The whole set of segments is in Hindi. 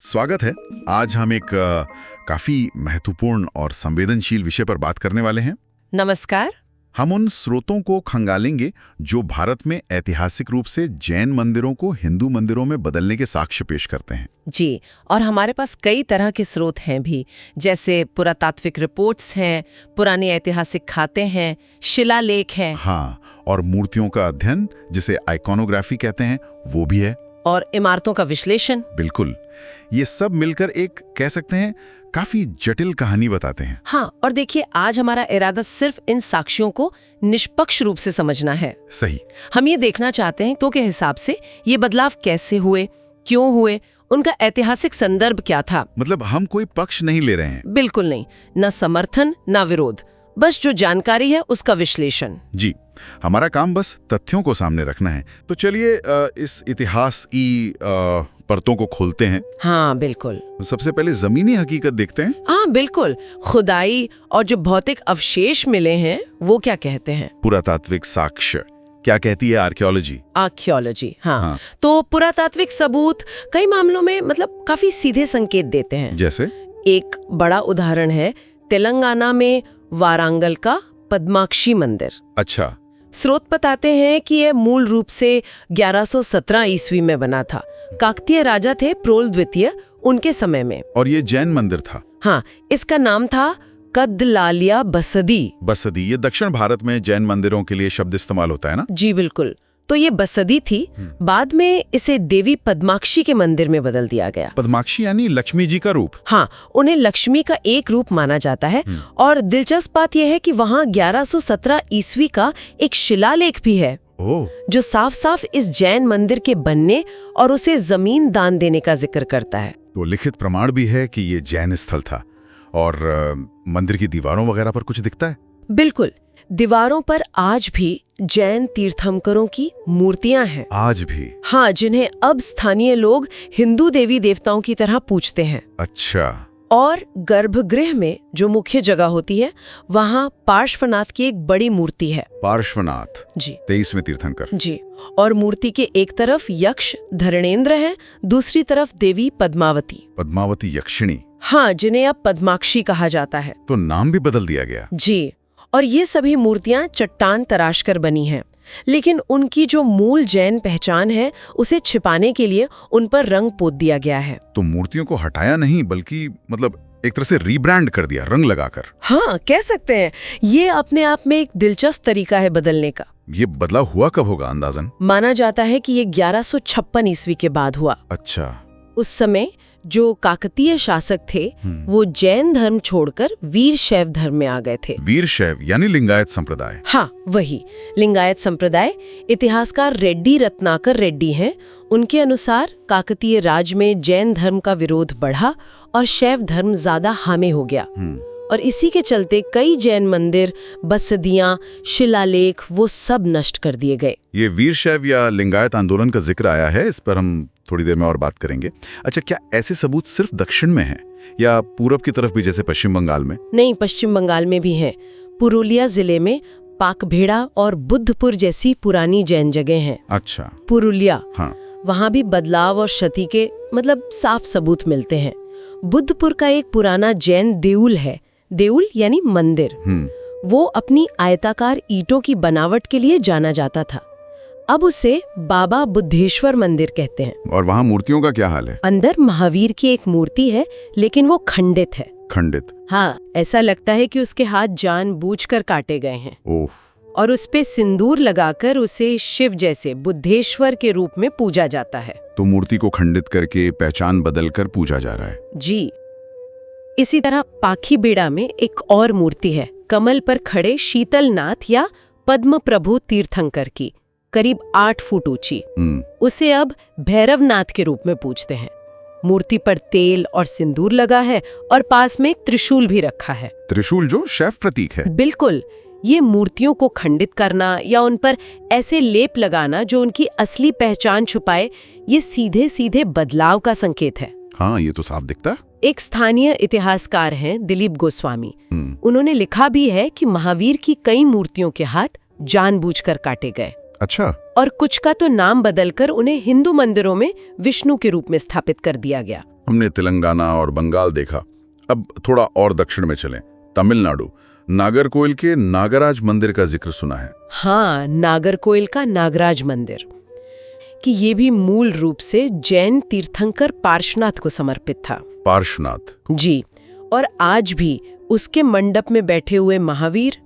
स्वागत है। आज हम एक काफी महत्वपूर्ण और संवेदनशील विषय पर बात करने वाले हैं। नमस्कार। हम उन स्रोतों को खंगालेंगे जो भारत में ऐतिहासिक रूप से जैन मंदिरों को हिंदू मंदिरों में बदलने के साक्ष्य पेश करते हैं। जी, और हमारे पास कई तरह के स्रोत हैं भी, जैसे पुरातात्विक रिपोर्ट्स हैं, पुराने ऐतिहासिक खाते हैं, शिलालेख हैं। हाँ, और मूर्तियों का अध्ययन, जिसे आइकॉनोग्राफी कहते हैं, वो भी है। और इमारतों का विश्लेषण। बिल्कुल, ये सब मिलकर एक कह सकते हैं काफी जटिल कहानी बताते हैं। हाँ, और देखिए, आज हमारा इरादा सिर्फ इन साक्ष्यों को निष्पक्ष रूप से समझना है। सही। हम ये देखना चाहते हैं तो के हिसाब से ये बदलाव कैसे हुए, क्यों हुए, उनका ऐतिहासिक संदर्भ क्या था। मतलब हम कोई पक्ष नहीं ले रहे हैं। बिल्कुल नहीं, न समर्थन न विरोध, बस जो जानकारी है उसका विश्लेषण। जी, हमारा काम बस तथ्यों को सामने रखना है। तो चलिए इस इतिहास की परतों को खोलते हैं। हाँ बिल्कुल। सबसे पहले जमीनी हकीकत देखते हैं। हाँ बिल्कुल, खुदाई और जो भौतिक अवशेष मिले हैं वो क्या कहते हैं। पुरातात्विक साक्ष्य क्या कहती है आर्कियोलॉजी। आर्कियोलॉजी, हाँ। तो पुरातात्विक सबूत कई मामलों में मतलब काफी सीधे संकेत देते हैं। जैसे एक बड़ा उदाहरण है तेलंगाना में वारांगल का पद्माक्षी मंदिर। अच्छा। स्रोत बताते हैं कि यह मूल रूप से 1117 ईस्वी में बना था। काकतीय राजा थे प्रोल द्वितीय, उनके समय में। और ये जैन मंदिर था। हाँ, इसका नाम था कदलालिया बसदी। बसदी, ये दक्षिण भारत में जैन मंदिरों के लिए शब्द इस्तेमाल होता है ना। जी बिल्कुल। तो ये बसदी थी, बाद में इसे देवी पद्माक्षी के मंदिर में बदल दिया गया। पद्माक्षी यानी लक्ष्मी जी का रूप। हाँ, उन्हें लक्ष्मी का एक रूप माना जाता है। और दिलचस्प बात यह है कि वहाँ 1117 ईस्वी का एक शिलालेख भी है जो साफ साफ इस जैन मंदिर के बनने और उसे जमीन दान देने का जिक्र करता है। तो लिखित प्रमाण भी है कि ये जैन स्थल था। और मंदिर की दीवारों वगैरह पर कुछ दिखता है। बिल्कुल, दीवारों पर आज भी जैन तीर्थंकरों की मूर्तियां हैं। आज भी? हाँ, जिन्हें अब स्थानीय लोग हिंदू देवी देवताओं की तरह पूजते हैं। अच्छा। और गर्भगृह में जो मुख्य जगह होती है, वहाँ पार्श्वनाथ की एक बड़ी मूर्ति है। पार्श्वनाथ जी, 23वें तीर्थंकर। जी। और मूर्ति के एक तरफ यक्ष धरणेन्द्र है, दूसरी तरफ देवी पद्मावती। पद्मावती यक्षिणी। हाँ, जिन्हें अब पद्माक्षी कहा जाता है। तो नाम भी बदल दिया गया। जी। और ये सभी मूर्तियां चट्टान तराशकर बनी हैं, लेकिन उनकी जो मूल जैन पहचान है उसे छिपाने के लिए उन पर रंग पोत दिया गया है। तो मूर्तियों को हटाया नहीं, बल्कि मतलब एक तरह से रीब्रांड कर दिया, रंग लगाकर। हाँ, कह सकते हैं। ये अपने आप में एक दिलचस्प तरीका है बदलने का। ये बदलाव हुआ कब होगा अंदाजन? माना जाता है कि ये 1156 ईस्वी के बाद हुआ। अच्छा। उस समय जो काकतीय शासक थे वो जैन धर्म छोड़कर वीर शैव धर्म में आ गए थे। वीर शैव यानी लिंगायत संप्रदाय। हाँ, वही लिंगायत संप्रदाय। इतिहासकार रेड्डी रत्नाकर रेड्डी हैं। उनके अनुसार काकतीय राज में जैन धर्म का विरोध बढ़ा और शैव धर्म ज्यादा हामी हो गया। और इसी के चलते कई जैन मंदिर, बसदियां, शिलालेख वो सब नष्ट कर दिए गए। ये वीर शैव या लिंगायत आंदोलन का जिक्र आया है, इस पर हम थोड़ी देर में और बात करेंगे। अच्छा, क्या ऐसे सबूत सिर्फ दक्षिण में हैं या पूरब की तरफ भी, जैसे पश्चिम बंगाल में? नहीं, पश्चिम बंगाल में भी हैं। पुरुलिया जिले में पाकभेड़ा और बुद्धपुर जैसी पुरानी जैन जगह हैं। अच्छा। पुरुलिया, हाँ। वहाँ भी बदलाव और क्षति के मतलब साफ सबूत मिलते हैं। बुद्धपुर का एक पुराना जैन देउल है। देउल यानी मंदिर। वो अपनी आयताकार ईंटों की बनावट के लिए जाना जाता था। अब उसे बाबा बुद्धेश्वर मंदिर कहते हैं। और वहाँ मूर्तियों का क्या हाल है? अंदर महावीर की एक मूर्ति है, लेकिन वो खंडित है। खंडित? हाँ, ऐसा लगता है कि उसके हाथ जानबूझकर काटे गए हैं। ओह। और उस पे सिंदूर लगाकर उसे शिव जैसे बुद्धेश्वर के रूप में पूजा जाता है। तो मूर्ति को खंडित करके पहचान बदलकर पूजा जा रहा है। जी। इसी तरह पाखीबेड़ा में एक और मूर्ति है, कमल पर खड़े शीतलनाथ या पद्म प्रभु तीर्थंकर की, करीब 8 फुट ऊंची। उसे अब भैरवनाथ के रूप में पूजते हैं। मूर्ति पर तेल और सिंदूर लगा है और पास में एक त्रिशूल भी रखा है। त्रिशूल जो शैव प्रतीक है। बिल्कुल। ये मूर्तियों को खंडित करना या उन पर ऐसे लेप लगाना जो उनकी असली पहचान छुपाए, ये सीधे सीधे बदलाव का संकेत है। हाँ, ये तो साफ दिखता है। एक स्थानीय इतिहासकार हैं दिलीप गोस्वामी। उन्होंने लिखा भी है कि महावीर की कई मूर्तियों के हाथ जानबूझकर काटे गए। अच्छा। और कुछ का तो नाम बदलकर उन्हें हिंदू मंदिरों में विष्णु के रूप में स्थापित कर दिया गया। हमने तेलंगाना और बंगाल देखा, अब थोड़ा और दक्षिण में चलें। तमिलनाडु, नागरकोइल के नागराज मंदिर का जिक्र सुना है। हाँ, नागरकोइल का नागराज मंदिर, कि ये भी मूल रूप से जैन तीर्थंकर पार्श्वनाथ को समर्पित था। पार्श्वनाथ जी, और आज भी उसके मंडप में बैठे हुए महावीर,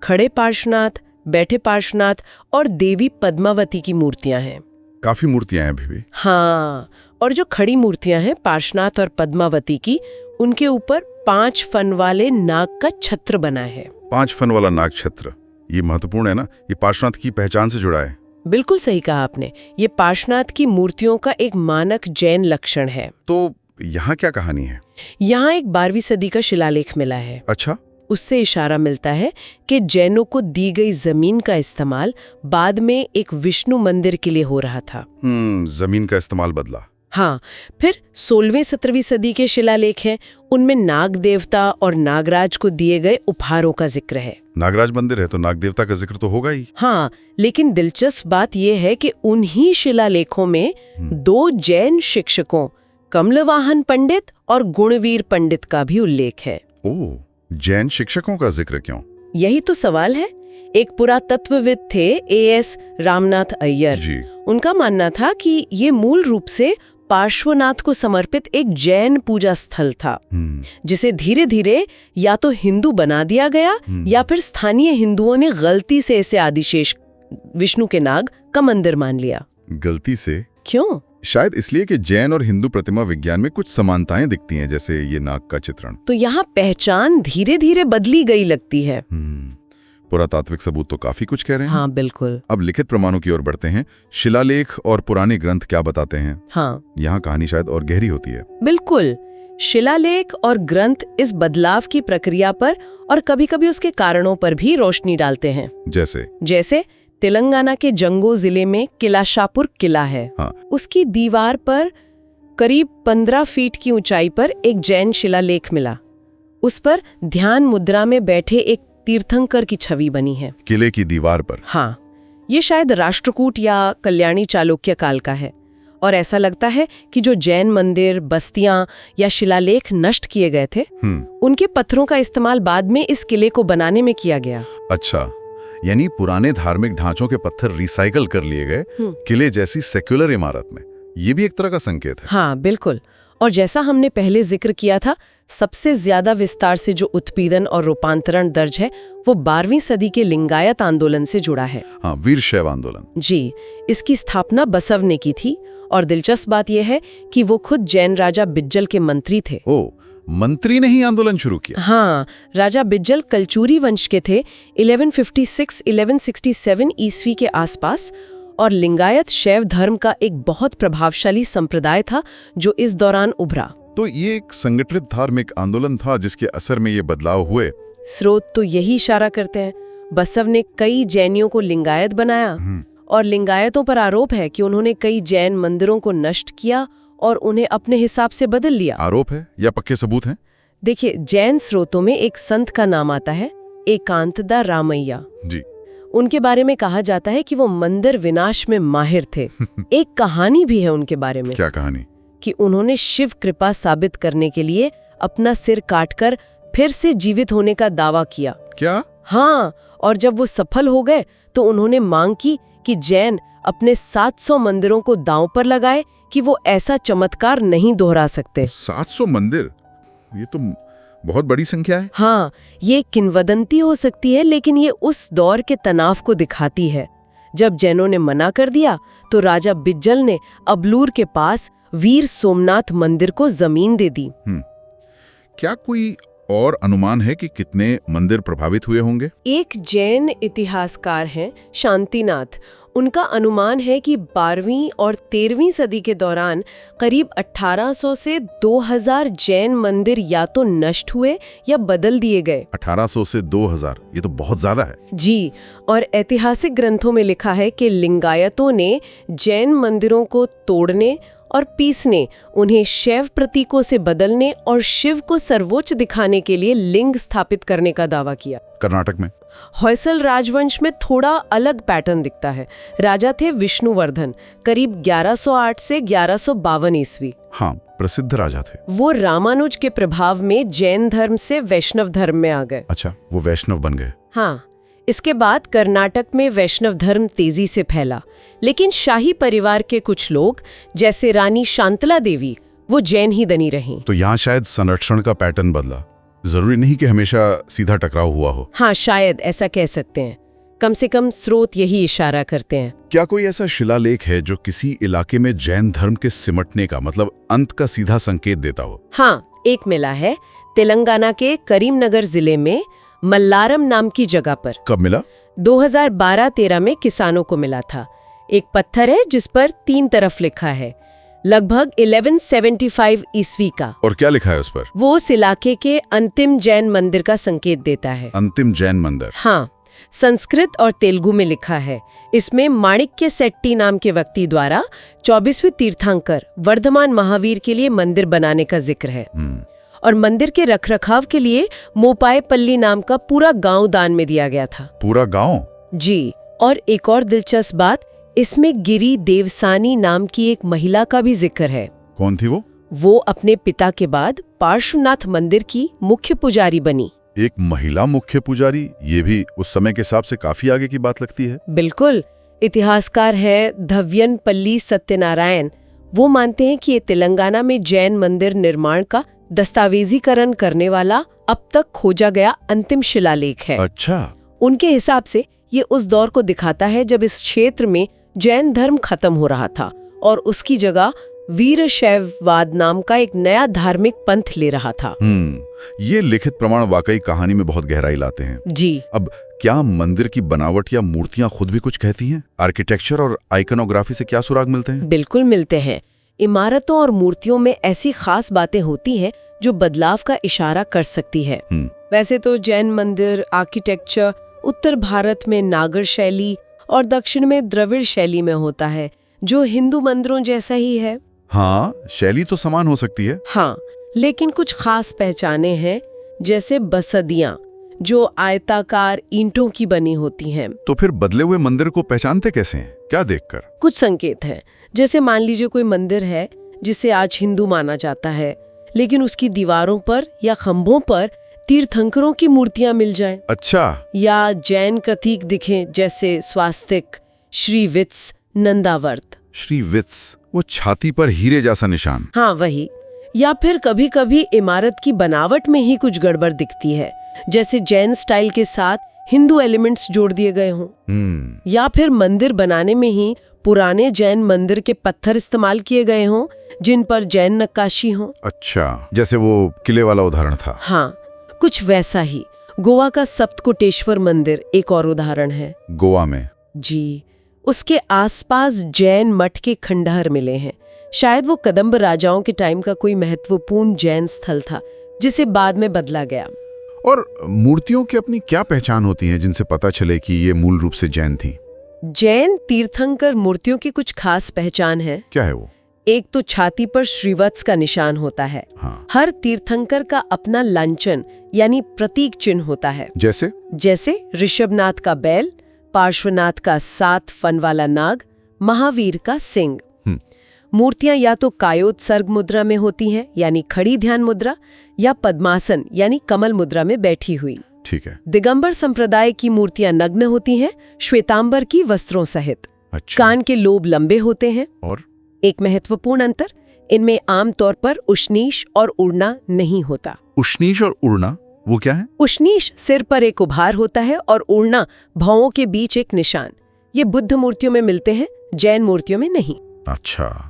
खड़े पार्श्वनाथ, बैठे पार्श्वनाथ और देवी पद्मावती की मूर्तियां हैं। काफी मूर्तियां हैं अभी भी। हाँ, और जो खड़ी मूर्तियां हैं पार्श्वनाथ और पद्मावती की, उनके ऊपर 5 फन वाले नाग का छत्र बना है। 5 फन वाला नाग छत्र, ये महत्वपूर्ण है ना? ये पार्श्वनाथ की पहचान से जुड़ा है। बिल्कुल सही कहा आपने, ये पार्श्वनाथ की मूर्तियों का एक मानक जैन लक्षण है। तो यहाँ क्या कहानी है? यहाँ एक 12वीं सदी का शिलालेख मिला है। अच्छा, उससे इशारा मिलता है कि जैनों को दी गई जमीन का इस्तेमाल बाद में एक विष्णु मंदिर के लिए हो रहा था। जमीन का इस्तेमाल बदला। हाँ, फिर 16वीं-17वीं सदी के शिलालेख हैं, उनमें नाग देवता और नागराज को दिए गए उपहारों का जिक्र है। नागराज मंदिर है तो नाग देवता का जिक्र तो होगा ही। हाँ, लेकिन दिलचस्प बात यह है कि उन्हीं शिलालेखों में 2 जैन शिक्षकों, कमलवाहन पंडित और गुणवीर पंडित का भी उल्लेख है। ओह, जैन शिक्षकों का जिक्र क्यों? यही तो सवाल है। एक पुरातत्वविद थे A.S. रामनाथ अय्यर जी। उनका मानना था कि ये मूल रूप से पार्श्वनाथ को समर्पित एक जैन पूजा स्थल था, जिसे धीरे धीरे या तो हिंदू बना दिया गया या फिर स्थानीय हिंदुओं ने गलती से इसे आदिशेष विष्णु के नाग का मंदिर मान लिया। गलती से? क्यों? शायद इसलिए कि जैन और हिंदू प्रतिमा विज्ञान में कुछ समानताएं दिखती हैं, जैसे ये नाग का चित्रण। तो यहाँ पहचान धीरे धीरे बदली गई लगती है। पुरातात्विक सबूत तो काफी कुछ कह रहे हैं। हाँ, बिल्कुल। अब लिखित प्रमाणों की ओर बढ़ते हैं। शिलालेख और पुराने ग्रंथ क्या बताते हैं? हाँ, यहाँ कहानी शायद और गहरी होती है। बिल्कुल। शिलालेख और ग्रंथ इस बदलाव की प्रक्रिया पर और कभी-कभी उसके कारणों पर भी रोशनी डालते हैं। जैसे तेलंगाना के जंगो जिले में किला शाहपुर किला है। हाँ। उसकी दीवार पर करीब 15 फीट की ऊंचाई पर एक जैन शिलालेख मिला। उस पर ध्यान मुद्रा में बैठे एक तीर्थंकर की छवि बनी है किले की दीवार पर। हाँ, ये शायद राष्ट्रकूट या कल्याणी चालुक्य काल का है, और ऐसा लगता है कि जो जैन मंदिर, बस्तियां या शिलालेख नष्ट किए गए थे, उनके पत्थरों का इस्तेमाल बाद में इस किले को बनाने में किया गया। अच्छा, यानी पुराने धार्मिक ढांचों के पत्थर रिसाइकल कर लिए गए किले जैसी सेक्युलर इमारत में। ये भी एक तरह का संकेत है। हाँ, बिल्कुल। और जैसा हमने पहले जिक्र किया था, सबसे ज्यादा विस्तार से जो उत्पीड़न और रूपांतरण दर्ज है वो 12वीं सदी के लिंगायत आंदोलन से जुड़ा है। हाँ, वीरशैव आंदोलन। जी, इसकी स्थापना बसव ने की थी, और दिलचस्प बात यह है कि वो खुद जैन राजा बिज्जल के मंत्री थे। ओ, मंत्री ने ही आंदोलन शुरू किया? हाँ, राजा बिज्जल कलचूरी वंश के थे, 1156-1167 ईस्वी के आसपास, और लिंगायत शैव धर्म का एक बहुत प्रभावशाली संप्रदाय था जो इस दौरान उभरा। तो ये एक संगठित धार्मिक आंदोलन था जिसके असर में ये बदलाव हुए। स्रोत तो यही इशारा करते हैं। बसव ने कई जैनियों को लिंगायत बनाया, और लिंगायतों पर आरोप है कि उन्होंने कई जैन मंदिरों को नष्ट किया और उन्हें अपने हिसाब से बदल लिया। आरोप है या पक्के सबूत हैं? देखिए, जैन स्रोतों में एक संत का नाम आता है, एकांतदा रामैया जी। उनके बारे में कहा जाता है कि वो मंदिर विनाश में माहिर थे। एक कहानी भी है उनके बारे में। क्या कहानी? कि उन्होंने शिव कृपा साबित करने के लिए अपना सिर काटकर फिर से जीवित होने का दावा किया। क्या? हाँ, और जब वो सफल हो गए तो उन्होंने मांग की कि जैन अपने 700 मंदिरों को दांव पर लगाए कि वो ऐसा चमत्कार नहीं दोहरा सकते। 700 मंदिर? ये तो बहुत बड़ी संख्या है। हाँ, ये किंवदंती हो सकती है, लेकिन ये उस दौर के तनाव को दिखाती है। जब जैनों ने मना कर दिया तो राजा बिज्जल ने अबलूर के पास वीर सोमनाथ मंदिर को जमीन दे दी। क्या कोई और अनुमान है कि कितने मंदिर प्रभावित हुए होंगे? एक जैन इतिहासकार हैं शांतिनाथ। उनका अनुमान है कि 12वीं और 13वीं सदी के दौरान करीब 1800 से 2000 जैन मंदिर या तो नष्ट हुए या बदल दिए गए। 1800 से 2000, ये तो बहुत ज्यादा है। जी, और ऐतिहासिक ग्रंथों में लिखा है कि लिंगायतों ने जैन मंदिरों को तोड़ने और पीसने, उन्हें शैव प्रतीकों से बदलने और शिव को सर्वोच्च दिखाने के लिए लिंग स्थापित करने का दावा किया। कर्नाटक में होयसल राजवंश में थोड़ा अलग पैटर्न दिखता है। राजा थे विष्णुवर्धन, करीब 1108 से 1152 ईस्वी। हाँ, प्रसिद्ध राजा थे? वो रामानुज के प्रभाव में जैन धर्म से वैष्णव धर्म में आ गए। अच्छा, वो वैष्णव बन गए। हाँ, इसके बाद कर्नाटक में वैष्णव धर्म तेजी से फैला, लेकिन शाही परिवार के कुछ लोग जैसे रानी शांतला देवी वो जैन ही बनी रहीं। तो यहाँ शायद संरक्षण का पैटर्न बदला। जरूरी नहीं कि हमेशा सीधा टकराव हुआ हो। हाँ, शायद ऐसा कह सकते हैं। कम से कम स्रोत यही इशारा करते हैं। क्या कोई ऐसा शिलालेख है जो किसी इलाके में जैन धर्म के सिमटने का मतलब अंत का सीधा संकेत देता हो? हाँ, एक मिला है तेलंगाना के करीमनगर जिले में मल्लारम नाम की जगह पर। कब मिला? 2012-13 में किसानों को मिला था। एक पत्थर है जिस पर 3 तरफ लिखा है, लगभग 1175 ईस्वी का। और क्या लिखा है उस पर? वो उस इलाके के अंतिम जैन मंदिर का संकेत देता है। अंतिम जैन मंदिर? हाँ, संस्कृत और तेलुगु में लिखा है। इसमें माणिक्य सेट्टी नाम के व्यक्ति द्वारा 24वें तीर्थंकर वर्धमान महावीर के लिए मंदिर बनाने का जिक्र है। और मंदिर के रखरखाव के लिए मोपायपल्ली नाम का पूरा गांव दान में दिया गया था। पूरा गांव? जी। और एक और दिलचस्प बात, इसमें गिरी देवसानी नाम की एक महिला का भी जिक्र है। कौन थी वो? वो अपने पिता के बाद पार्श्वनाथ मंदिर की मुख्य पुजारी बनी। एक महिला मुख्य पुजारी? ये भी उस समय के हिसाब से काफी आगे की बात लगती है। बिल्कुल। इतिहासकार है धव्यनपल्ली सत्यनारायण। वो मानते हैं कि ये तेलंगाना में जैन मंदिर निर्माण का दस्तावेजीकरण करने वाला अब तक खोजा गया अंतिम शिलालेख है। अच्छा। उनके हिसाब से ये उस दौर को दिखाता है जब इस क्षेत्र में जैन धर्म खत्म हो रहा था और उसकी जगह वीरशैववाद नाम का एक नया धार्मिक पंथ ले रहा था। ये लिखित प्रमाण वाकई कहानी में बहुत गहराई लाते हैं। जी। अब क्या मंदिर की बनावट या मूर्तियां खुद भी कुछ कहती हैं? आर्किटेक्चर और आइकनोग्राफी से क्या सुराग मिलते हैं? बिल्कुल मिलते हैं। इमारतों और मूर्तियों में ऐसी खास बातें होती हैं जो बदलाव का इशारा कर सकती है। वैसे तो जैन मंदिर आर्किटेक्चर उत्तर भारत में नागर शैली और दक्षिण में द्रविड़ शैली में होता है, जो हिंदू मंदिरों जैसा ही है। हाँ, शैली तो समान हो सकती है। हाँ, लेकिन कुछ खास पहचाने हैं, जैसे बसदियां जो आयताकार ईंटों की बनी होती हैं। तो फिर बदले हुए मंदिर को पहचानते कैसे हैं? क्या देखकर? कुछ संकेत हैं, जैसे मान लीजिए कोई मंदिर है जिसे आज हिंदू माना जाता है, लेकिन उसकी दीवारों पर या खंभों पर तीर्थंकरों की मूर्तियां मिल जाएं। अच्छा। या जैन प्रतीक दिखें, जैसे स्वास्तिक, श्रीवित्स, नंदावर्त। श्रीवित्स, वो छाती पर हीरे जैसा निशान? हाँ, वही। या फिर कभी कभी इमारत की बनावट में ही कुछ गड़बड़ दिखती है, जैसे जैन स्टाइल के साथ हिंदू एलिमेंट्स जोड़ दिए गए हों। या फिर मंदिर बनाने में ही पुराने जैन मंदिर के पत्थर इस्तेमाल किए गए हों जिन पर जैन नक्काशी हो। अच्छा, जैसे वो किले वाला उदाहरण था। हाँ, कुछ वैसा ही। गोवा का सप्तकोटेश्वर मंदिर एक और उदाहरण है। गोवा में? जी। उसके आसपास जैन मठ के खंडहर मिले हैं। शायद वो कदंब राजाओं के टाइम का कोई महत्वपूर्ण जैन स्थल था जिसे बाद में बदला गया। और मूर्तियों की अपनी क्या पहचान होती है जिनसे पता चले कि ये मूल रूप से जैन थी? जैन तीर्थंकर मूर्तियों की कुछ खास पहचान है। क्या है वो? एक तो छाती पर श्रीवत्स का निशान होता है। हाँ। हर तीर्थंकर का अपना लांछन यानी प्रतीक चिन्ह होता है। जैसे ऋषभनाथ का बैल, पार्श्वनाथ का 7 फन वाला नाग, महावीर का सिंह। मूर्तियां या तो कायोत्सर्ग मुद्रा में होती हैं यानी खड़ी ध्यान मुद्रा, या पद्मासन यानी कमल मुद्रा में बैठी हुई। ठीक है। दिगंबर संप्रदाय की मूर्तियां नग्न होती हैं, श्वेतांबर की वस्त्रों सहित। अच्छा। कान के लोब लंबे होते हैं। और एक महत्वपूर्ण अंतर, इनमें आमतौर पर उष्नीश और उड़ना नहीं होता। उष्नीश और उड़ना वो क्या है? उष्नीश सिर पर एक उभार होता है और उड़ना भौं के बीच एक निशान। ये बुद्ध मूर्तियों में मिलते हैं, जैन मूर्तियों में नहीं। अच्छा,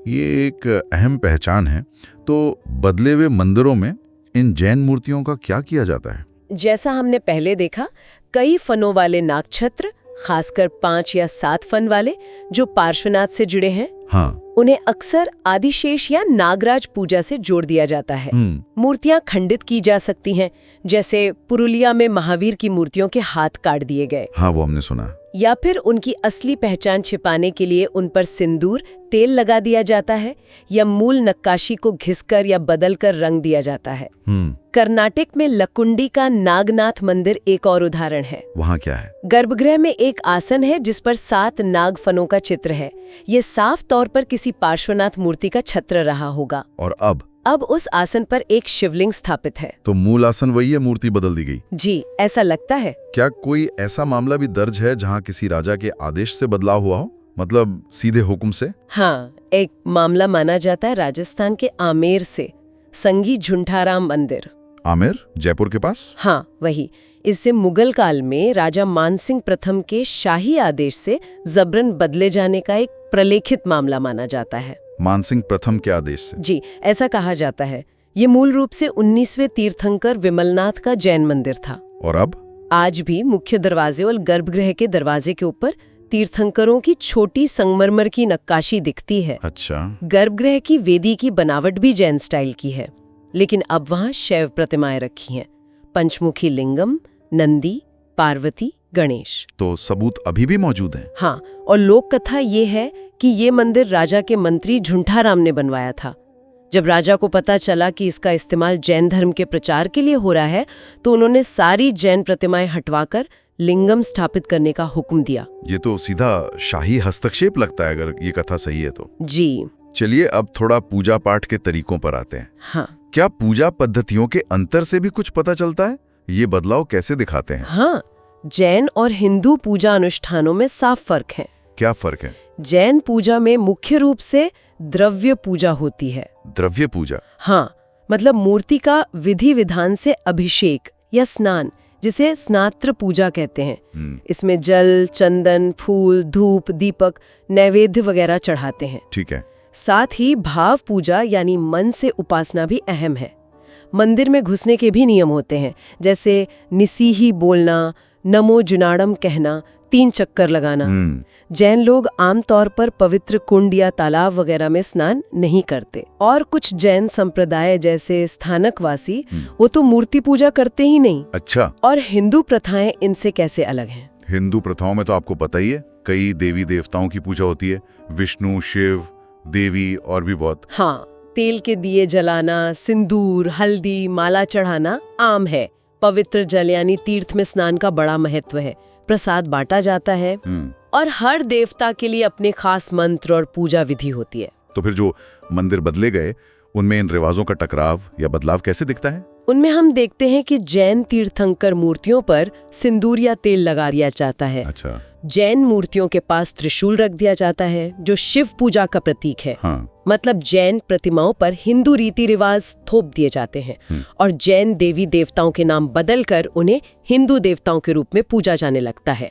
ये एक अहम पहचान है। तो बदले हुए मंदिरों में इन जैन मूर्तियों का क्या किया जाता है? जैसा हमने पहले देखा, कई फनों वाले नागछत्र, खासकर 5 या 7 फन वाले जो पार्श्वनाथ से जुड़े हैं, हाँ, उन्हें अक्सर आदिशेष या नागराज पूजा से जोड़ दिया जाता है। मूर्तियां खंडित की जा सकती हैं, जैसे पुरुलिया में महावीर की मूर्तियों के हाथ काट दिए गए। हाँ, वो हमने सुना। या फिर उनकी असली पहचान छिपाने के लिए उन पर सिंदूर, तेल लगा दिया जाता है, या मूल नक्काशी को घिसकर या बदलकर रंग दिया जाता है। कर्नाटक में लकुंडी का नागनाथ मंदिर एक और उदाहरण है। वहाँ क्या है? गर्भगृह में एक आसन है जिस पर 7 नागफनों का चित्र है। ये साफ तौर पर किसी पार्श्वनाथ मूर्ति का छत्र रहा होगा। और अब उस आसन पर एक शिवलिंग स्थापित है। तो मूल आसन वही है, मूर्ति बदल दी गई? जी, ऐसा लगता है। क्या कोई ऐसा मामला भी दर्ज है जहाँ किसी राजा के आदेश से बदलाव हुआ हो, मतलब सीधे हुक्म से? हाँ, एक मामला माना जाता है राजस्थान के आमेर से, संगी झुंठाराम मंदिर। आमेर, जयपुर के पास? हाँ, वही। इससे मुगल काल में राजा मानसिंह प्रथम के शाही आदेश से जबरन बदले जाने का एक प्रलेखित मामला माना जाता है। मानसिंह प्रथम के आदेश से? जी, ऐसा कहा जाता है। ये मूल रूप से 19वें तीर्थंकर विमलनाथ का जैन मंदिर था। और अब? आज भी मुख्य दरवाजे और गर्भगृह के दरवाजे के ऊपर तीर्थंकरों की छोटी संगमरमर की नक्काशी दिखती है। अच्छा। गर्भगृह की वेदी की बनावट भी जैन स्टाइल की है, लेकिन अब वहाँ शैव प्रतिमाएं रखी हैं। पंचमुखी लिंगम, नंदी, पार्वती, गणेश। तो सबूत अभी भी मौजूद हैं? हाँ, और लोक कथा ये है कि ये मंदिर राजा के मंत्री झुंठाराम ने बनवाया था। जब राजा को पता चला कि इसका इस्तेमाल जैन धर्म के प्रचार के लिए हो रहा है, तो उन्होंने सारी जैन प्रतिमाएं हटवाकर लिंगम स्थापित करने का हुक्म दिया। ये तो सीधा शाही हस्तक्षेप लगता है, अगर ये कथा सही है तो। जी। चलिए अब थोड़ा पूजा पाठ के तरीकों पर आते हैं। हाँ। क्या पूजा पद्धतियों के अंतर से भी कुछ पता चलता है? ये बदलाव कैसे दिखाते हैं? हाँ, जैन और हिंदू पूजा अनुष्ठानों में साफ फर्क है। क्या फर्क है? जैन पूजा में मुख्य रूप से द्रव्य पूजा होती है। द्रव्य पूजा? हाँ, मतलब मूर्ति का विधि विधान से अभिषेक या स्नान, जिसे स्नात्र पूजा कहते हैं। इसमें जल, चंदन, फूल, धूप, दीपक, नैवेद्य वगैरह चढ़ाते हैं। ठीक है। साथ ही भाव पूजा यानी मन से उपासना भी अहम है। मंदिर में घुसने के भी नियम होते हैं, जैसे निसीही बोलना, नमो जुनाड़म कहना, 3 चक्कर लगाना। जैन लोग आमतौर पर पवित्र कुंड या तालाब वगैरह में स्नान नहीं करते। और कुछ जैन संप्रदाय जैसे स्थानकवासी वो तो मूर्ति पूजा करते ही नहीं। अच्छा। और हिंदू प्रथाएं इनसे कैसे अलग हैं? हिंदू प्रथाओं में तो आपको पता ही है, कई देवी देवताओं की पूजा होती है, विष्णु, शिव, देवी और भी बहुत। हाँ, तेल के दिए जलाना, सिंदूर, हल्दी, माला चढ़ाना आम है। पवित्र जल यानी तीर्थ में स्नान का बड़ा महत्व है। प्रसाद बांटा जाता है और हर देवता के लिए अपने खास मंत्र और पूजा विधि होती है। तो फिर जो मंदिर बदले गए, उनमें इन रिवाजों का टकराव या बदलाव कैसे दिखता है? उनमें हम देखते हैं कि जैन तीर्थंकर मूर्तियों पर सिंदूर या तेल लगा दिया जाता है। अच्छा। जैन मूर्तियों के पास त्रिशूल रख दिया जाता है, जो शिव पूजा का प्रतीक है। हाँ। मतलब जैन प्रतिमाओं पर हिंदू रीति रिवाज थोप दिए जाते हैं और जैन देवी देवताओं के नाम बदलकर उन्हें हिंदू देवताओं के रूप में पूजा जाने लगता है।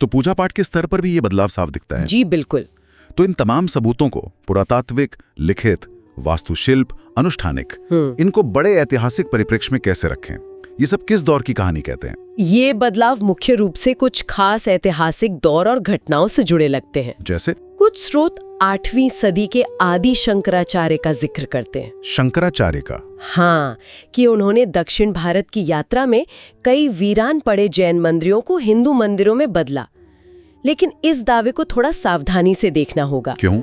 तो पूजा पाठ के स्तर पर भी ये बदलाव साफ दिखता है? जी बिल्कुल। तो इन तमाम सबूतों को पुरातात्विक, लिखित, वास्तुशिल्प, अनुष्ठानिक, इनको बड़े ऐतिहासिक परिप्रेक्ष्य में कैसे रखें? ये सब किस दौर की कहानी कहते हैं? ये बदलाव मुख्य रूप से कुछ खास ऐतिहासिक दौर और घटनाओं से जुड़े लगते हैं। जैसे? कुछ स्रोत 8वीं सदी के आदि शंकराचार्य का जिक्र करते हैं। शंकराचार्य का? हाँ, कि उन्होंने दक्षिण भारत की यात्रा में कई वीरान पड़े जैन मंदिरों को हिंदू मंदिरों में बदला। लेकिन इस दावे को थोड़ा सावधानी से देखना होगा। क्यों?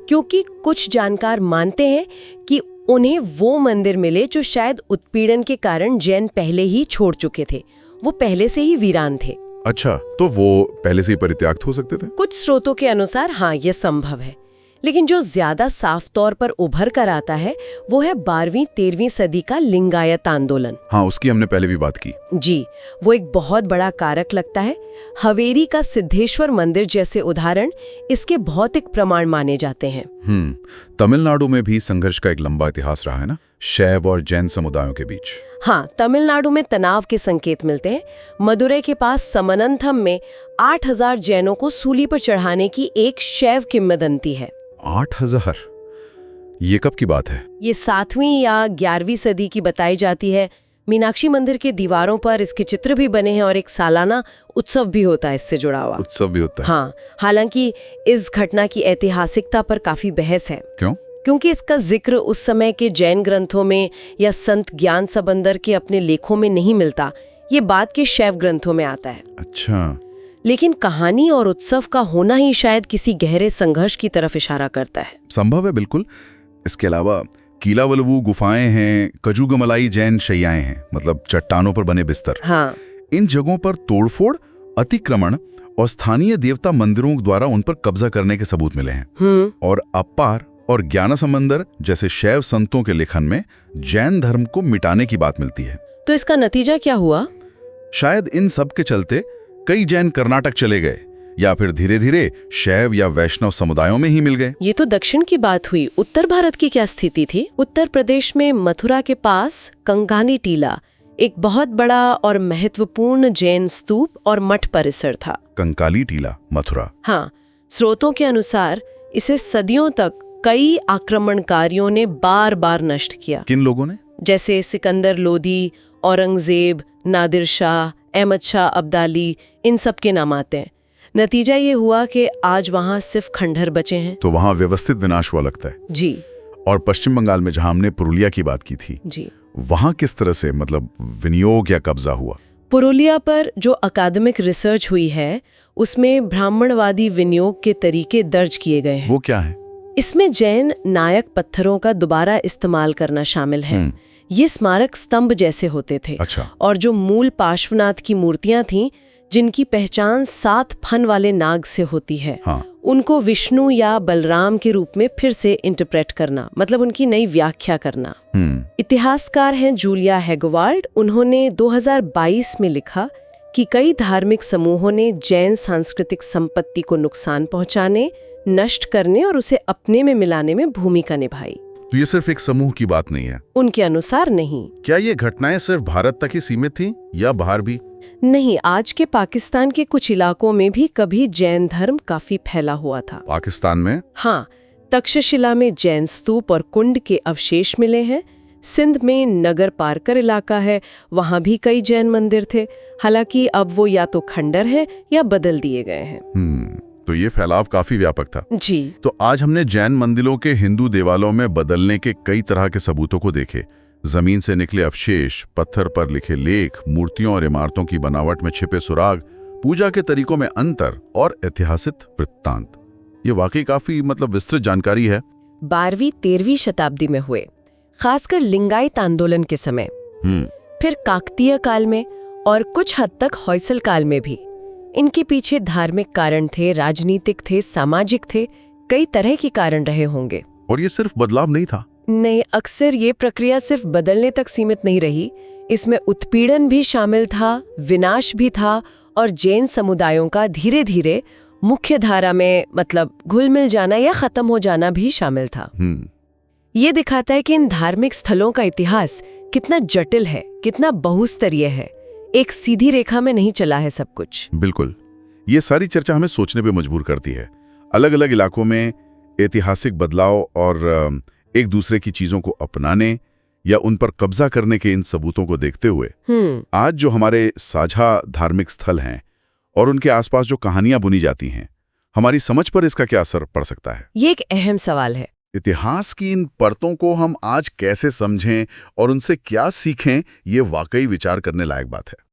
क्योंकि कुछ जानकार मानते हैं कि उन्हें वो मंदिर मिले जो शायद उत्पीड़न के कारण जैन पहले ही छोड़ चुके थे। वो पहले से ही वीरान थे। अच्छा, तो वो पहले से ही परित्याग हो सकते थे? कुछ स्रोतों के अनुसार हाँ, ये संभव है। लेकिन जो ज्यादा साफ तौर पर उभर कर आता है वो है 12वीं-13वीं सदी का लिंगायत आंदोलन। हाँ, उसकी हमने पहले भी बात की। जी, वो एक बहुत बड़ा कारक लगता है। हवेरी का सिद्धेश्वर मंदिर जैसे उदाहरण इसके भौतिक प्रमाण माने जाते हैं। तमिलनाडु में भी संघर्ष का एक लंबा इतिहास रहा है ना, शैव और जैन समुदायों के बीच। हाँ, तमिलनाडु में तनाव के संकेत मिलते हैं। मदुरै के पास समनंथम में 8000 जैनों को सूली पर चढ़ाने की एक शैव किंवदंती है। 8000? ये कब की बात है? ये 7वीं या 11वीं सदी की बताई जाती है। मीनाक्षी मंदिर के दीवारों पर इसके चित्र भी बने हैं और एक सालाना उत्सव भी होता है इससे जुड़ा हुआ। उत्सव भी होता है? हाँ, हालांकि इस घटना की ऐतिहासिकता पर काफी बहस है। क्यों? क्योंकि इसका जिक्र उस समय के जैन ग्रंथों में या संत ज्ञान सबंदर के अपने लेखों में नहीं मिलता। ये बाद के शैव ग्रंथों में आता है। अच्छा। लेकिन कहानी और उत्सव का होना ही शायद किसी गहरे संघर्ष की तरफ इशारा करता है। संभव है, बिल्कुल। इसके अलावा कीलावलवू गुफाएं हैं, कजूगमलाई जैन शैयाएं हैं, मतलब चट्टानों पर बने बिस्तर। हाँ, इन जगहों पर तोड़फोड़, अतिक्रमण और स्थानीय देवता मंदिरों द्वारा उन पर कब्जा करने के सबूत मिले हैं। और अपार और ज्ञानसंबंदर जैसे शैव संतों के लेखन में जैन धर्म को मिटाने की बात मिलती है। तो इसका नतीजा क्या हुआ? शायद इन सब के चलते कई जैन कर्नाटक चले गए या फिर धीरे धीरे शैव या वैष्णव समुदायों में ही मिल गए। ये तो दक्षिण की बात हुई। उत्तर भारत की क्या स्थिति थी? उत्तर प्रदेश में मथुरा के पास कंकानी टीला एक बहुत बड़ा और महत्वपूर्ण जैन स्तूप और मठ परिसर था। कंकाली टीला, मथुरा। हाँ, स्रोतों के अनुसार इसे सदियों तक कई आक्रमणकारियों ने बार बार नष्ट किया। किन लोगों ने? जैसे सिकंदर लोदी, औरंगजेब, नादिर शाह, अहमद शाह अब्दाली, इन सब के नाम आते हैं। नतीजा ये हुआ कि आज वहाँ सिर्फ खंडहर बचे हैं। तो वहाँ व्यवस्थित विनाश हुआ लगता है। जी। और पश्चिम बंगाल में जहाँ हमने पुरुलिया की बात की थी, जी, वहाँ किस तरह से मतलब विनियोग या कब्जा हुआ? पुरुलिया पर जो अकादमिक रिसर्च हुई है उसमें ब्राह्मणवादी विनियोग के तरीके दर्ज किए गए हैं। वो क्या है? इसमें जैन नायक पत्थरों का दोबारा इस्तेमाल करना शामिल है। ये स्मारक स्तंभ जैसे होते थे। अच्छा। और जो मूल पार्श्वनाथ की मूर्तियां थीं, जिनकी पहचान 7 फन वाले नाग से होती है, हाँ। उनको विष्णु या बलराम के रूप में फिर से इंटरप्रेट करना, मतलब उनकी नई व्याख्या करना। इतिहासकार हैं जूलिया हेगवाल्ड। उन्होंने 2022 में लिखा कि कई धार्मिक समूहों ने जैन सांस्कृतिक संपत्ति को नुकसान पहुंचाने, नष्ट करने और उसे अपने में मिलाने में भूमिका निभाई। तो ये सिर्फ एक समूह की बात नहीं है? उनके अनुसार नहीं। क्या ये घटनाएं सिर्फ भारत तक ही सीमित थीं या बाहर भी? नहीं, आज के पाकिस्तान के कुछ इलाकों में भी कभी जैन धर्म काफी फैला हुआ था। पाकिस्तान में? हाँ, तक्षशिला में जैन स्तूप और कुंड के अवशेष मिले हैं। सिंध में नगर पारकर इलाका है, वहाँ भी कई जैन मंदिर थे। हालांकि अब वो या तो खंडर हैं या बदल दिए गए हैं। तो ये फैलाव काफी व्यापक था। जी। तो आज हमने जैन मंदिरों के हिंदू देवालयों में बदलने के कई तरह के सबूतों को देखे। जमीन से निकले अवशेष, पत्थर पर लिखे लेख, मूर्तियों और इमारतों की बनावट में छिपे सुराग, पूजा के तरीकों में अंतर और ऐतिहासिक वृत्तांत। ये वाकई काफी विस्तृत जानकारी है। 12वीं-13वीं शताब्दी में हुए, खासकर लिंगायत आंदोलन के समय, फिर काकतीय काल में और कुछ हद तक होयसल काल में भी। इनके पीछे धार्मिक कारण थे, राजनीतिक थे, सामाजिक थे, कई तरह के कारण रहे होंगे। और ये सिर्फ बदलाव नहीं था? नहीं, अक्सर ये प्रक्रिया सिर्फ बदलने तक सीमित नहीं रही। इसमें उत्पीड़न भी शामिल था, विनाश भी था और जैन समुदायों का धीरे धीरे मुख्य धारा में घुल मिल जाना या खत्म हो जाना भी शामिल था। ये दिखाता है कि इन धार्मिक स्थलों का इतिहास कितना जटिल है, कितना बहुस्तरीय है। एक सीधी रेखा में नहीं चला है सब कुछ। बिल्कुल। ये सारी चर्चा हमें सोचने पे मजबूर करती है। अलग अलग इलाकों में ऐतिहासिक बदलाव और एक दूसरे की चीजों को अपनाने या उन पर कब्जा करने के इन सबूतों को देखते हुए आज जो हमारे साझा धार्मिक स्थल हैं और उनके आसपास जो कहानियां बुनी जाती हैं, हमारी समझ पर इसका क्या असर पड़ सकता है? ये एक अहम सवाल है। इतिहास की इन परतों को हम आज कैसे समझें और उनसे क्या सीखें, ये वाकई विचार करने लायक बात है।